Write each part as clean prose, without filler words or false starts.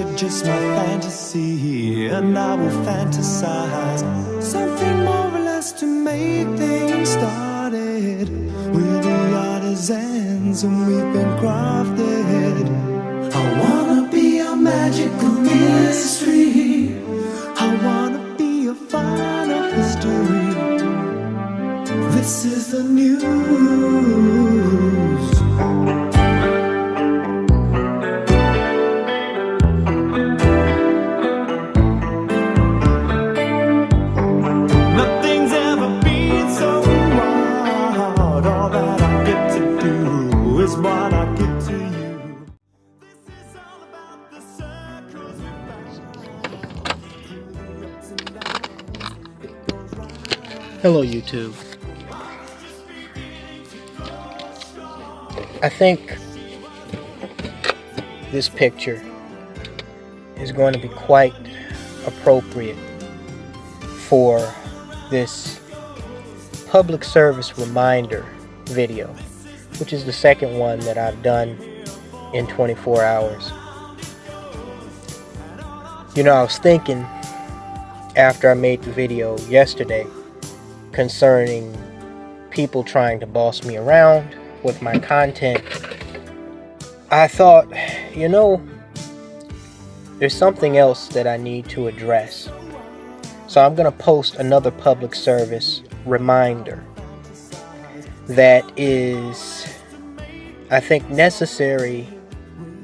you're just my fantasy, and I will fantasize something more or less to make things started. We're the artisans and we've been crafted. I wanna be a magical mystery. I wanna be a final history. This is the news. Nothing's ever been so hard. All that I get to do is what I give to you. This is all about the circles we found. Hello, YouTube. I think this picture is going to be quite appropriate for this public service reminder video, which is the second one that I've done in 24 hours. You know, I was thinking after I made the video yesterday concerning people trying to boss me around with my content, I thought, you know, there's something else that I need to address. So I'm going to post another public service reminder that is, I think, necessary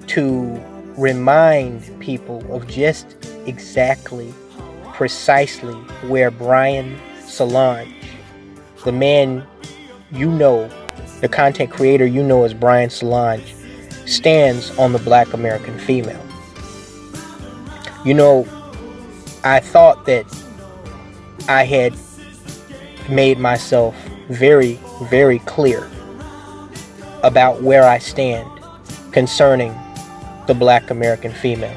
to remind people of just exactly, precisely where Brian Solonge, the man you know, the content creator you know as Brian Solonge, stands on the Black American female. You know, I thought that I had made myself very, very clear about where I stand concerning the Black American female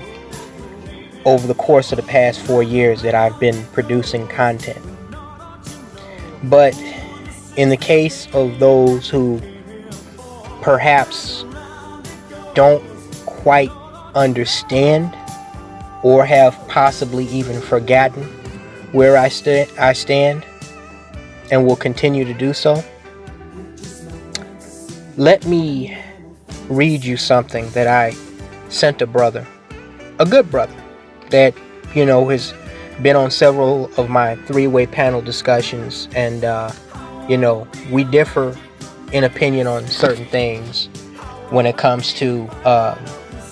over the course of the past 4 years that I've been producing content. But in the case of those who perhaps don't quite understand or have possibly even forgotten where I stand and will continue to do so, let me read you something that I sent a brother, a good brother, that, you know, has been on several of my three-way panel discussions, and you know, we differ in opinion on certain things when it comes to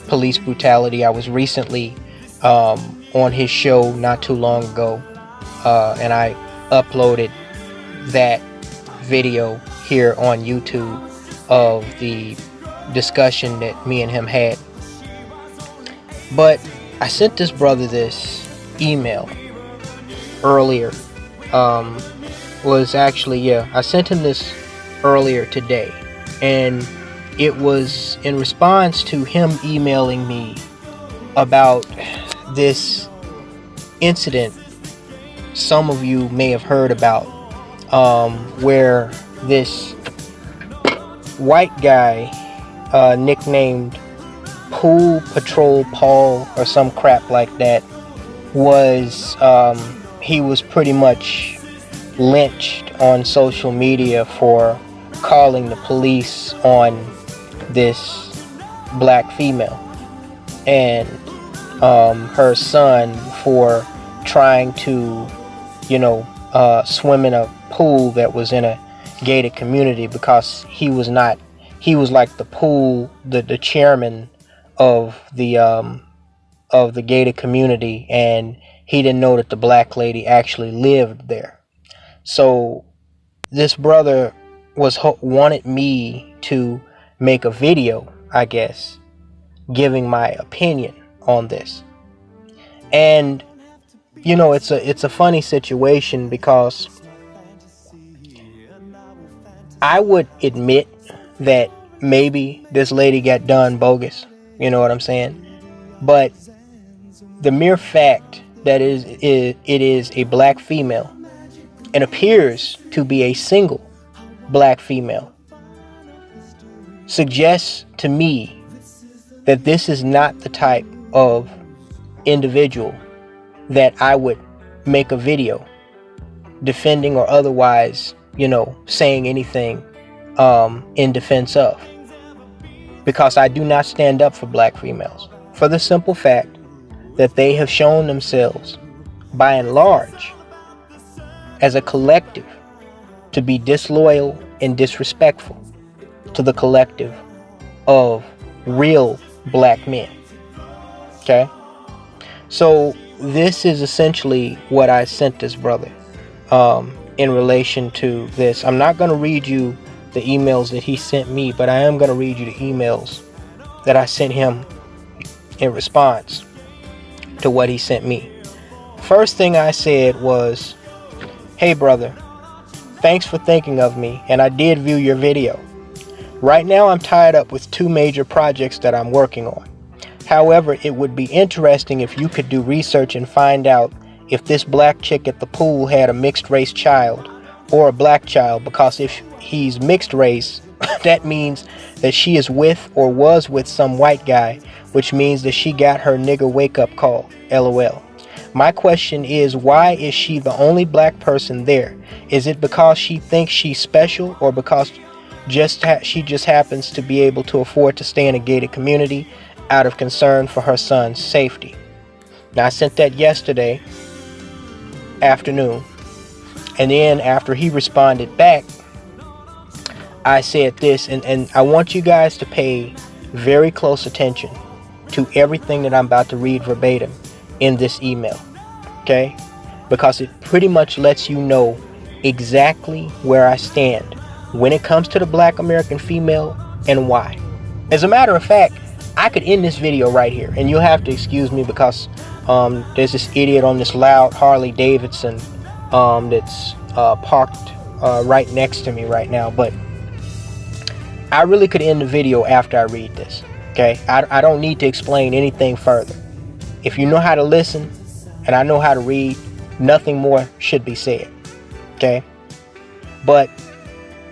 police brutality. I was recently on his show not too long ago, and I uploaded that video here on YouTube of the discussion that me and him had. But I sent this brother this email earlier. I sent him this earlier today, and it was in response to him emailing me about this incident some of you may have heard about, where this white guy nicknamed Pool Patrol Paul or some crap like that was he was pretty much lynched on social media for calling the police on this black female and her son for trying to, you know, swim in a pool that was in a gated community, because he was like the chairman of the gated community, and he didn't know that the black lady actually lived there. So this brother wanted me to make a video, I guess, giving my opinion on this. And you know, it's a funny situation, because I would admit that maybe this lady got done bogus, you know what I'm saying? But the mere fact that it is a black female and appears to be a single black female suggests to me that this is not the type of individual that I would make a video defending or otherwise, saying anything in defense of. Because I do not stand up for black females. For the simple fact that they have shown themselves, by and large, as a collective, to be disloyal and disrespectful to the collective of real black men. Okay? So this is essentially what I sent this brother in relation to this. I'm not going to read you the emails that he sent me, but I am going to read you the emails that I sent him in response to what he sent me. First thing I said was, "Hey brother, thanks for thinking of me, and I did view your video. Right now I'm tied up with 2 major projects that I'm working on. However, it would be interesting if you could do research and find out if this black chick at the pool had a mixed race child or a black child, because if he's mixed race, that means that she is with or was with some white guy, which means that she got her nigga wake up call, LOL. My question is, why is she the only black person there? Is it because she thinks she's special, or because she just happens to be able to afford to stay in a gated community out of concern for her son's safety?" Now, I sent that yesterday afternoon, and then after he responded back, I said this, and I want you guys to pay very close attention to everything that I'm about to read verbatim in this email, okay? Because it pretty much lets you know exactly where I stand when it comes to the black American female and why. As a matter of fact, I could end this video right here, and you'll have to excuse me because there's this idiot on this loud Harley Davidson that's parked right next to me right now. But I really could end the video after I read this, okay? I don't need to explain anything further. If you know how to listen and I know how to read, nothing more should be said, okay? But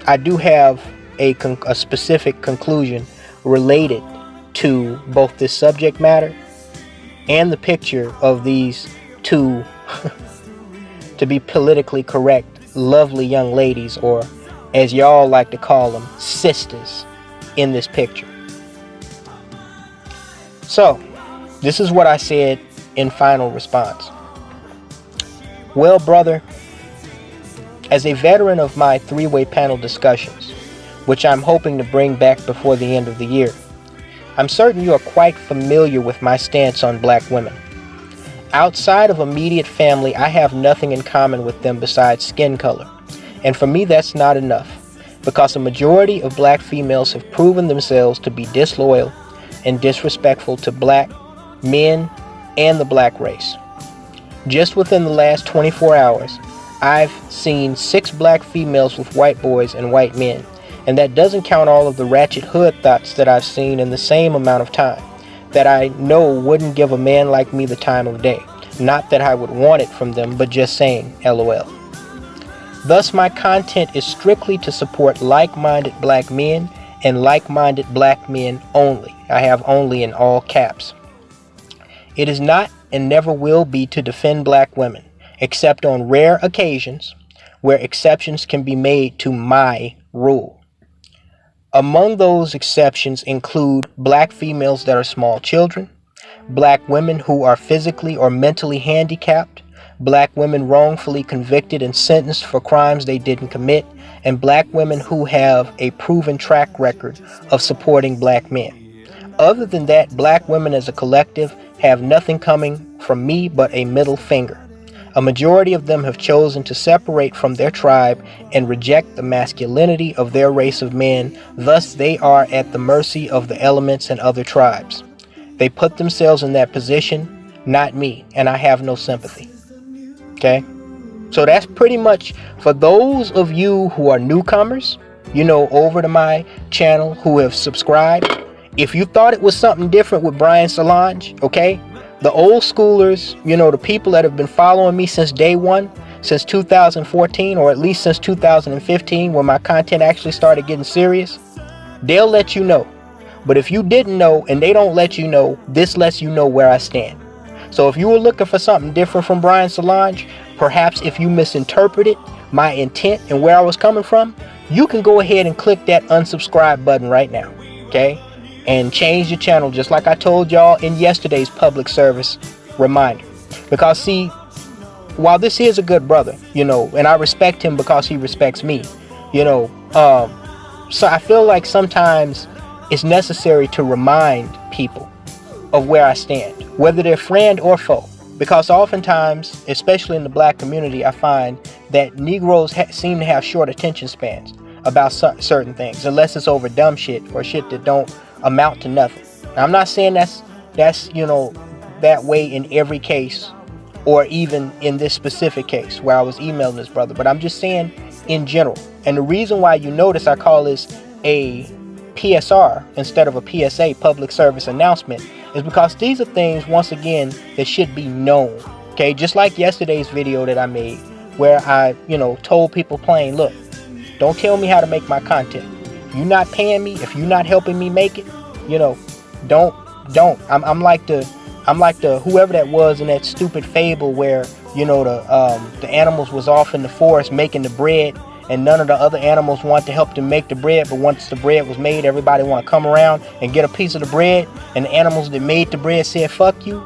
I do have a specific conclusion related to both this subject matter and the picture of these 2, to be politically correct, lovely young ladies, or as y'all like to call them, sisters, in this picture. So, this is what I said in final response. "Well, brother, as a veteran of my 3-way panel discussions, which I'm hoping to bring back before the end of the year, I'm certain you are quite familiar with my stance on black women. Outside of immediate family, I have nothing in common with them besides skin color. And for me, that's not enough, because a majority of black females have proven themselves to be disloyal and disrespectful to black men and the black race. Just within the last 24 hours, I've seen 6 black females with white boys and white men, and that doesn't count all of the ratchet hood thoughts that I've seen in the same amount of time, that I know wouldn't give a man like me the time of day. Not that I would want it from them, but just saying, LOL. Thus, my content is strictly to support like-minded black men and like-minded black men only. I have only in all caps. It is not and never will be to defend black women, except on rare occasions where exceptions can be made to my rule. Among those exceptions include black females that are small children, black women who are physically or mentally handicapped, black women wrongfully convicted and sentenced for crimes they didn't commit, and black women who have a proven track record of supporting black men. Other than that, black women as a collective have nothing coming from me but a middle finger. A majority of them have chosen to separate from their tribe and reject the masculinity of their race of men. Thus, they are at the mercy of the elements and other tribes. They put themselves in that position, not me, and I have no sympathy. Okay? So that's pretty much for those of you who are newcomers, over to my channel, who have subscribed. If you thought it was something different with Brian Solonge, okay? The old schoolers, the people that have been following me since day one, since 2014, or at least since 2015, when my content actually started getting serious, they'll let you know. But if you didn't know and they don't let you know, this lets you know where I stand. So if you were looking for something different from Brian Solonge, perhaps if you misinterpreted my intent and where I was coming from, you can go ahead and click that unsubscribe button right now, okay? And change the channel just like I told y'all in yesterday's public service reminder. Because see, while this is a good brother, and I respect him because he respects me, so I feel like sometimes it's necessary to remind people of where I stand, whether they're friend or foe. Because oftentimes, especially in the black community, I find that Negroes seem to have short attention spans about certain things, unless it's over dumb shit or shit that don't amount to nothing. Now, I'm not saying that's that way in every case, or even in this specific case where I was emailing this brother, but I'm just saying in general. And the reason why you notice I call this a PSR instead of a PSA, public service announcement, is because these are things, once again, that should be known. Okay, just like yesterday's video that I made, where I, told people plain, look, don't tell me how to make my content. If you're not paying me, if you're not helping me make it, don't. I'm like the whoever that was in that stupid fable where the animals was off in the forest making the bread, and none of the other animals want to help them make the bread, but once the bread was made, everybody want to come around and get a piece of the bread, and the animals that made the bread said fuck you.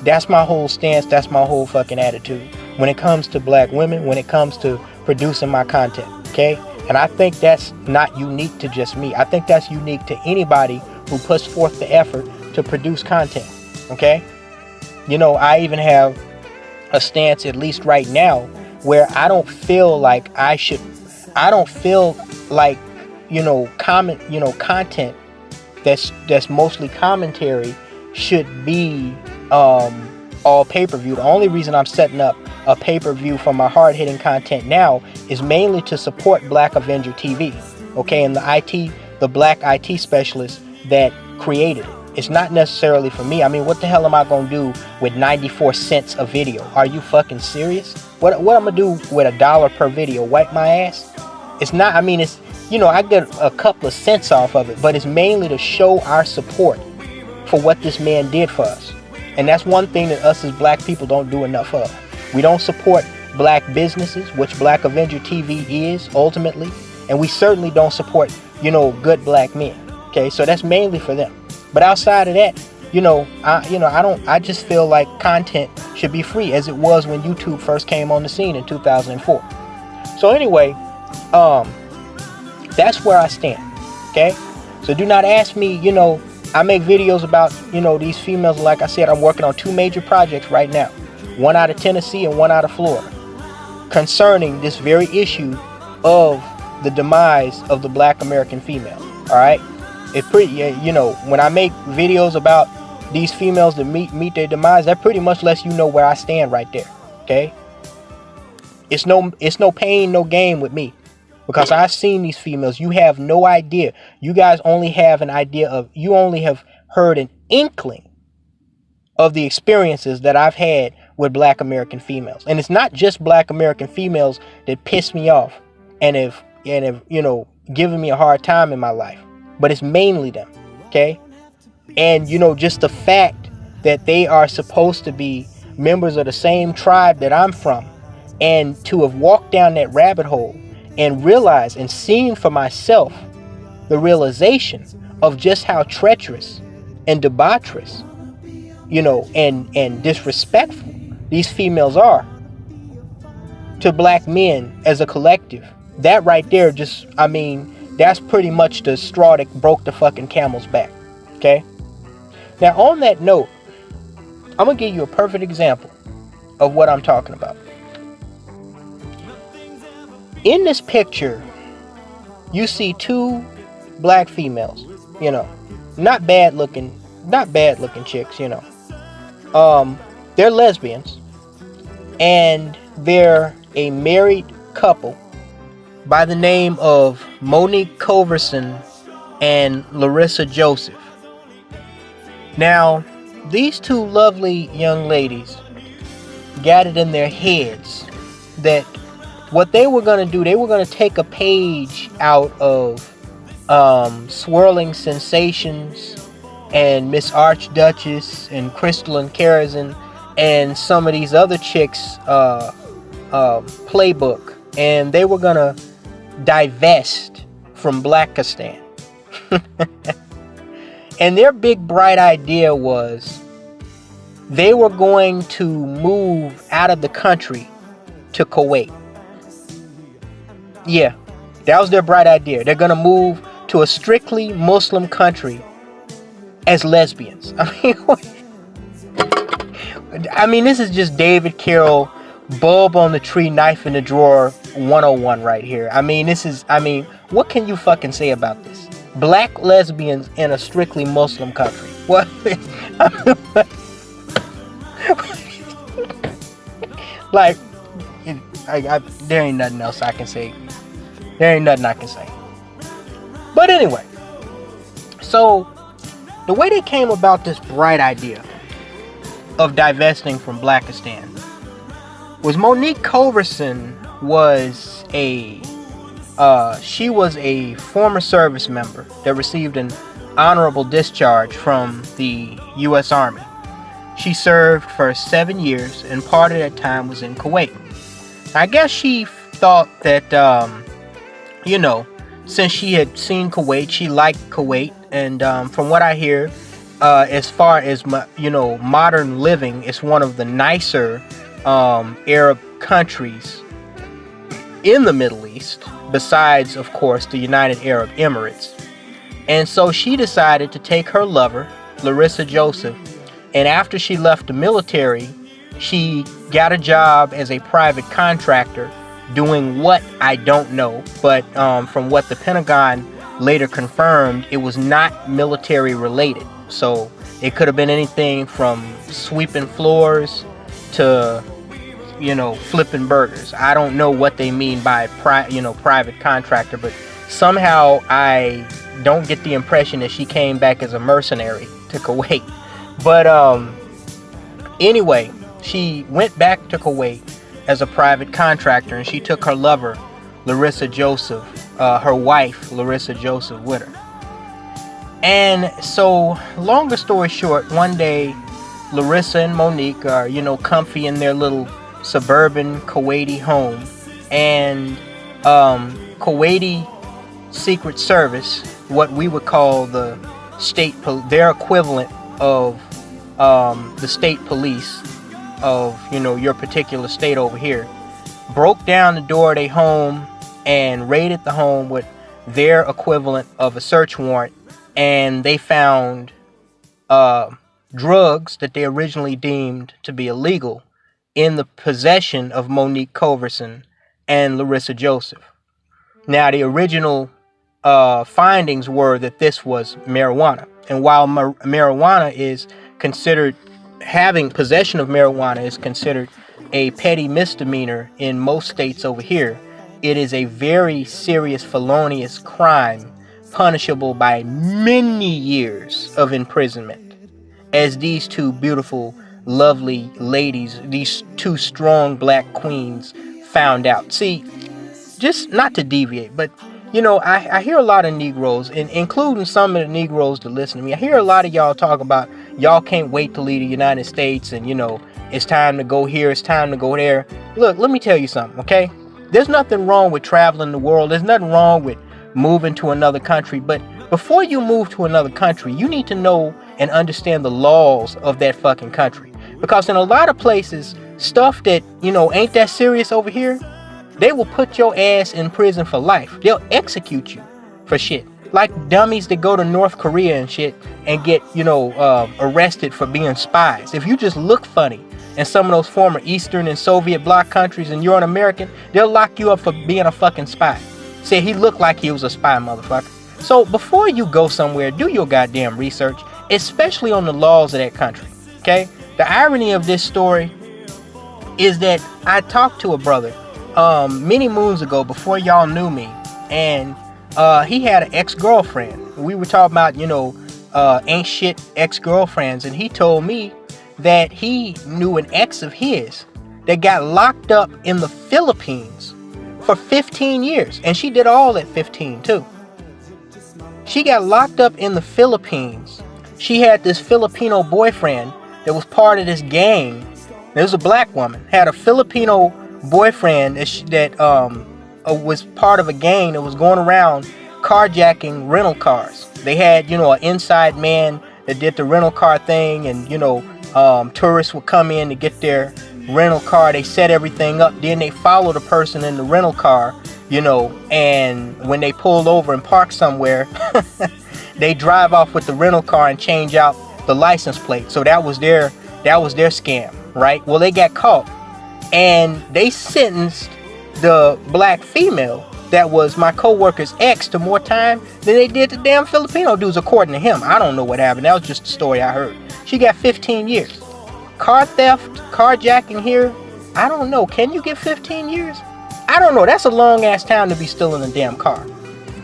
That's my whole stance. That's my whole fucking attitude when it comes to black women, when it comes to producing my content. Okay, and I think that's not unique to just me. I think that's unique to anybody who puts forth the effort to produce content. Okay, I even have a stance, at least right now, where I don't feel like content that's mostly commentary should be all pay-per-view. The only reason I'm setting up a pay-per-view for my hard-hitting content now is mainly to support Black Avenger TV, okay, and the black IT specialist that created it. It's not necessarily for me. I mean, what the hell am I gonna do with 94 cents a video? Are you fucking serious? What I'm gonna do with $1 per video? Wipe my ass? It's not. I mean, it's I get a couple of cents off of it, but it's mainly to show our support for what this man did for us. And that's one thing that us as black people don't do enough of. We don't support black businesses, which Black Avenger TV is ultimately, and we certainly don't support good black men. Okay, so that's mainly for them. But outside of that, I just feel like content should be free, as it was when YouTube first came on the scene in 2004. So anyway, that's where I stand. Okay, so do not ask me. I make videos about these females. Like I said, I'm working on 2 major projects right now, one out of Tennessee and one out of Florida, concerning this very issue of the demise of the black American female. All right. It's pretty, when I make videos about these females that meet their demise, that pretty much lets you know where I stand right there. Okay, it's no pain, no gain with me, because I've seen these females. You have no idea. You guys only have an idea of. You only have heard an inkling of the experiences that I've had with black American females, and it's not just black American females that piss me off and have given me a hard time in my life. But it's mainly them, okay? And, just the fact that they are supposed to be members of the same tribe that I'm from, and to have walked down that rabbit hole and realized and seen for myself the realization of just how treacherous and debaucherous, and disrespectful these females are to black men as a collective. That right there that's pretty much the straw that broke the fucking camel's back. Okay? Now, on that note, I'm going to give you a perfect example of what I'm talking about. In this picture, you see 2 black females, not bad looking chicks, they're lesbians, and they're a married couple by the name of Monique Culverson and Larissa Joseph. Now, these 2 lovely young ladies got it in their heads that what they were going to do, they were going to take a page out of Swirling Sensations and Miss Archduchess and Crystal and Karazin and some of these other chicks playbook, and they were gonna divest from Blackistan. And their big bright idea was they were going to move out of the country to Kuwait. Yeah, that was their bright idea. They're gonna move to a strictly Muslim country as lesbians. I mean, this is just David Carroll, bulb on the tree, knife in the drawer 101 right here. What can you fucking say about this? Black lesbians in a strictly Muslim country. What? Like, there ain't nothing else I can say. There ain't nothing I can say. But anyway, so the way they came about this bright idea of divesting from Blackistan was Monique Coverson was a former service member that received an honorable discharge from the U.S. Army. She served for 7 years, and part of that time was in Kuwait. I guess she thought that, since she had seen Kuwait, she liked Kuwait, and from what I hear, as far as modern living, it's one of the nicer Arab countries in the Middle East, besides, of course, the United Arab Emirates. And so she decided to take her lover, Larissa Joseph, and after she left the military, she got a job as a private contractor doing what I don't know, but from what the Pentagon later confirmed, it was not military related. So it could have been anything from sweeping floors to flipping burgers. I don't know what they mean by private contractor, but somehow I don't get the impression that she came back as a mercenary to Kuwait. But anyway, she went back to Kuwait as a private contractor, and she took her lover, Larissa Joseph, her wife, Larissa Joseph, with her. And so, longer story short, one day, Larissa and Monique are, comfy in their little suburban Kuwaiti home, and Kuwaiti Secret Service, what we would call the their equivalent of the state police of your particular state over here, broke down the door of their home and raided the home with their equivalent of a search warrant, and they found drugs that they originally deemed to be illegal in the possession of Monique Coverson and Larissa Joseph. Now, the original findings were that this was marijuana. And while marijuana is considered, having possession of marijuana is considered a petty misdemeanor in most states over here, it is a very serious felonious crime punishable by many years of imprisonment, as these two beautiful, lovely ladies, these two strong black queens, found out. See, just not to deviate, but I hear a lot of Negroes, including some of the Negroes that listen to me. I hear a lot of y'all talk about y'all can't wait to leave the United States, and it's time to go here, it's time to go there. Look, let me tell you something, okay? There's nothing wrong with traveling the world. There's nothing wrong with moving to another country. But before you move to another country, you need to know and understand the laws of that fucking country. Because in a lot of places, stuff that, ain't that serious over here, they will put your ass in prison for life. They'll execute you for shit. Like dummies that go to North Korea and shit and get, arrested for being spies. If you just look funny in some of those former Eastern and Soviet bloc countries and you're an American, they'll lock you up for being a fucking spy. Say he looked like he was a spy, motherfucker. So before you go somewhere, do your goddamn research, especially on the laws of that country, okay? The irony of this story is that I talked to a brother many moons ago before y'all knew me, and he had an ex-girlfriend. We were talking about, ain't shit ex-girlfriends, and he told me that he knew an ex of his that got locked up in the Philippines for 15 years, and she did all at 15 too. She got locked up in the Philippines. She had this Filipino boyfriend that was part of this gang There's a black woman, had a Filipino boyfriend that was part of a gang that was going around carjacking rental cars. They had, an inside man that did the rental car thing, and, tourists would come in to get their rental car. They set everything up. Then they follow the person in the rental car, and when they pull over and park somewhere, they drive off with the rental car and change out the license plate. So that was their scam, right? Well, they got caught, and they sentenced the black female that was my co-worker's ex to more time than they did the damn Filipino dudes, according to him. I don't know what happened. That was just a story I heard. She got 15 years. Car theft, carjacking here, I don't know. Can you get 15 years? I don't know. That's a long ass time to be still in a damn car.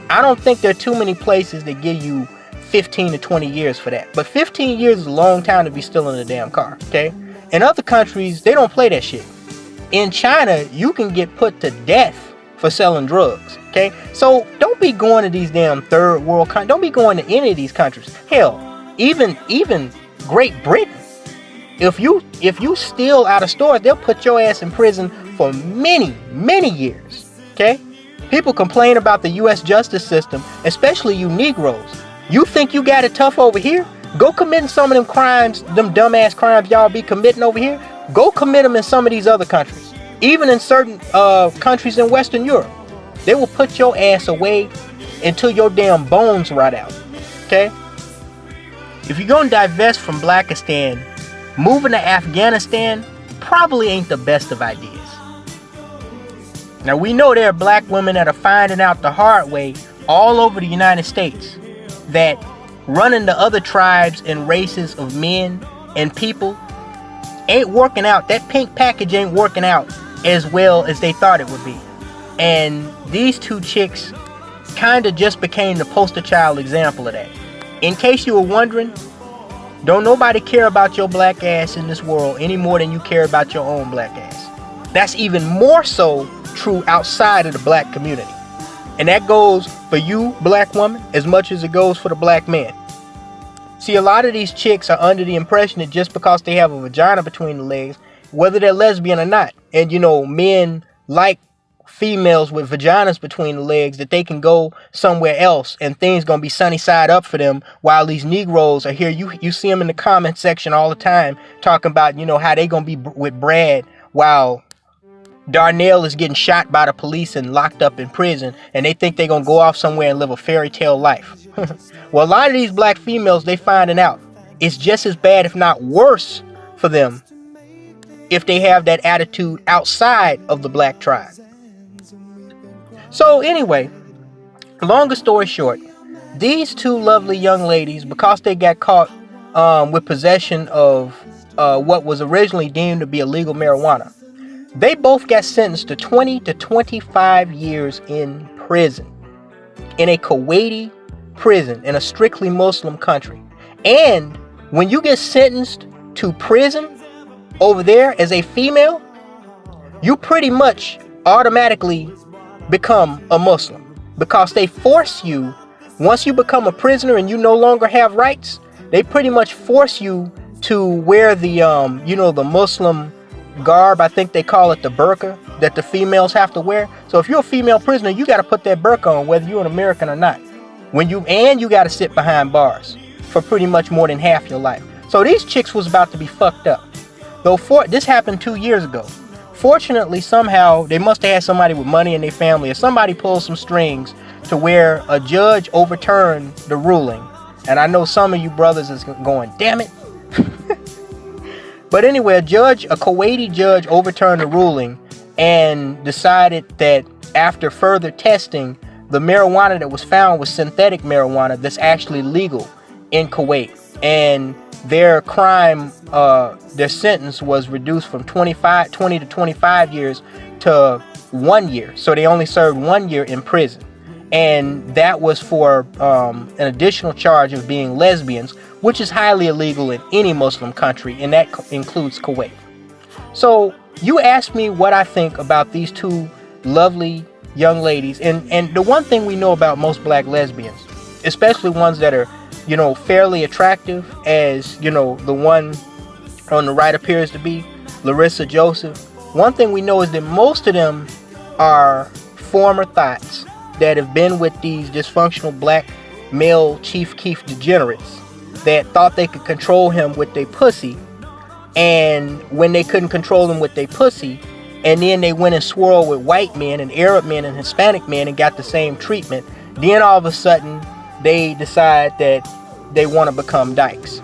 I don't think there are too many places that give you 15 to 20 years for that. But 15 years is a long time to be still in a damn car, okay? In other countries, they don't play that shit. In China, you can get put to death for selling drugs, okay? So don't be going to these damn third world countries. Don't be going to any of these countries. Hell, even Great Britain. If you steal out of stores, they'll put your ass in prison for many, many years, okay? People complain about the U.S. justice system, especially you Negroes. You think you got it tough over here? Go committing some of them crimes, them dumbass crimes y'all be committing over here. Go commit them in some of these other countries. Even in certain countries in Western Europe, they will put your ass away until your damn bones rot out, okay? If you're going to divest from Blackistan, moving to Afghanistan probably ain't the best of ideas. Now, we know there are black women that are finding out the hard way all over the United States that running to other tribes and races of men and people ain't working out. That pink package ain't working out as well as they thought it would be. And these two chicks kind of just became the poster child example of that. In case you were wondering, don't nobody care about your black ass in this world any more than you care about your own black ass. That's even more so true outside of the black community. And that goes for you, black woman, as much as it goes for the black man. See, a lot of these chicks are under the impression that just because they have a vagina between the legs, whether they're lesbian or not, and men like females with vaginas between the legs, that they can go somewhere else and things gonna be sunny side up for them, while these Negroes are here. You see them in the comment section all the time talking about how they gonna be with Brad while Darnell is getting shot by the police and locked up in prison, and they think they're gonna go off somewhere and live a fairy tale life. Well, a lot of these black females, they finding out it's just as bad, if not worse, for them if they have that attitude outside of the black tribe. So anyway, longer story short, these two lovely young ladies, because they got caught with possession of what was originally deemed to be illegal marijuana, they both got sentenced to 20 to 25 years in prison, in a Kuwaiti prison in a strictly Muslim country. And when you get sentenced to prison over there as a female, you pretty much automatically become a Muslim, because they force you, once you become a prisoner and you no longer have rights, they pretty much force you to wear the the Muslim garb. I think they call it the burqa, that the females have to wear. So if you're a female prisoner, you got to put that burqa on whether you're an American or not. You got to sit behind bars for pretty much more than half your life. So these chicks was about to be fucked up. This happened 2 years ago. Fortunately, somehow they must have had somebody with money in their family, or somebody pulled some strings to where a judge overturned the ruling. And I know some of you brothers is going, damn it. But anyway, a Kuwaiti judge overturned the ruling and decided that after further testing, the marijuana that was found was synthetic marijuana that's actually legal in Kuwait. And their their sentence was reduced from 20 to 25 years to 1 year. So they only served 1 year in prison. And that was for an additional charge of being lesbians, which is highly illegal in any Muslim country, and that includes Kuwait. So you asked me what I think about these two lovely young ladies. And the one thing we know about most black lesbians, especially ones that are, fairly attractive, as, the one on the right appears to be, Larissa Joseph, one thing we know is that most of them are former thoughts that have been with these dysfunctional black male Chief Keef degenerates that thought they could control him with their pussy, and when they couldn't control him with their pussy, and then they went and swirled with white men and Arab men and Hispanic men and got the same treatment, then all of a sudden they decide that they want to become dykes.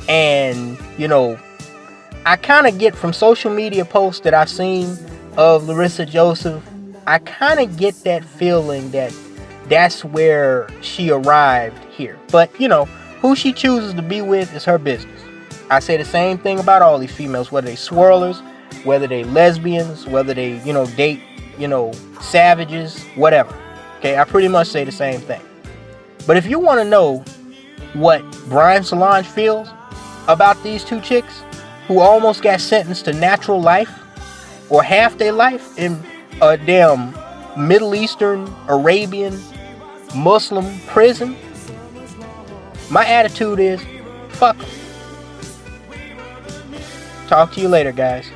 And, you know, I kind of get from social media posts that I've seen of Larissa Joseph, I kind of get that feeling that that's where she arrived here. But, you know, who she chooses to be with is her business. I say the same thing about all these females, whether they swirlers, whether they lesbians, whether they, you know, date, you know, savages, whatever. Okay, I pretty much say the same thing. But if you want to know what Brian Solonge feels about these two chicks who almost got sentenced to natural life or half their life in a damn Middle Eastern, Arabian, Muslim prison, my attitude is, fuck 'em. Talk to you later, guys.